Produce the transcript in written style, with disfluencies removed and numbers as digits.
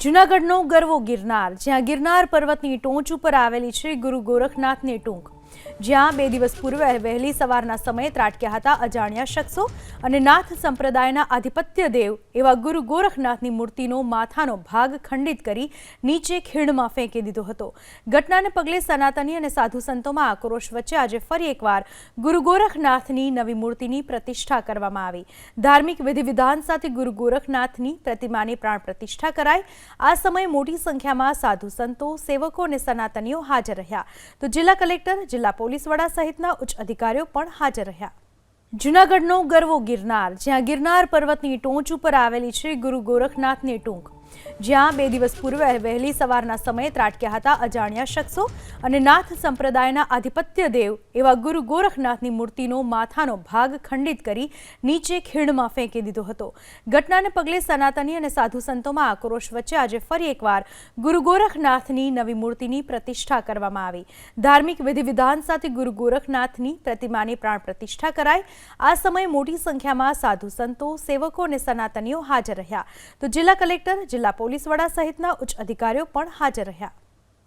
જૂનાગઢનો ગરવો ગિરનાર, જ્યાં ગિરનાર પર્વતની ટોચ ઉપર આવેલી છે ગુરુ ગોરખનાથની ટૂંક, જ્યાં 2 દિવસ પૂર્વે વહેલી સવારના સમયે ત્રાટક્યા હતા અજાણ્યા શખ્સો અને નાથ સંપ્રદાયના આધિપત્ય દેવ એવા ગુરુ ગોરખનાથની મૂર્તિનો માથાનો ભાગ ખંડિત કરી નીચે ખીણમાં ફેંકી દીધો હતો। ઘટનાને પગલે સનાતની અને સાધુ સંતોમાં આક્રોશ વચ્ચે આજે ફરી એકવાર ગુરુ ગોરખનાથની નવી મૂર્તિની પ્રતિષ્ઠા કરવામાં આવી। ધાર્મિક વિધિ-વિધાન સાથે ગુરુ ગોરખનાથની પ્રતિમાની પ્રાણ પ્રતિષ્ઠા કરાઈ। આ સમયે મોટી સંખ્યામાં સાધુ સંતો, સેવકો અને સનાતનીઓ હાજર રહ્યા તો જિલ્લા કલેક્ટર, જિલ્લા પોલીસ વડા સહિતના ઉચ્ચ અધિકારીઓ પણ હાજર રહ્યા। જૂનાગઢનો ગરવો ગિરનાર, જ્યાં ગિરનાર પર્વતની ટોચ ઉપર આવેલી છે ગુરુ ગોરખનાથની ટૂંક, જ્યાં 2 દિવસ પૂર્વે વહેલી સવારના સમયે ત્રાટક્યા હતા અજાણ્યા શખ્સો અને નાથ સંપ્રદાયના આધિપત્ય દેવ એવા ગુરુ ગોરખનાથની મૂર્તિનો માથાનો ભાગ ખંડિત કરી નીચે ખીણમાં ફેંકી દીધો હતો। ઘટનાને પગલે સનાતની અને સાધુ સંતોમાં આક્રોશ વચ્ચે આજે ફરી એકવાર ગુરુ ગોરખનાથની નવી મૂર્તિની પ્રતિષ્ઠા કરવામાં આવી। ધાર્મિક વિધિ-વિધાન સાથે ગુરુ ગોરખનાથની પ્રતિમાની પ્રાણ પ્રતિષ્ઠા કરાઈ। આ સમયે મોટી સંખ્યામાં સાધુ સંતો, સેવકો અને સનાતનીઓ હાજર રહ્યા તો જિલ્લા કલેક્ટર, જિલ્લા પોલીસ વડા સહિતના ઉચ્ચ અધિકારીઓ પણ હાજર રહ્યા।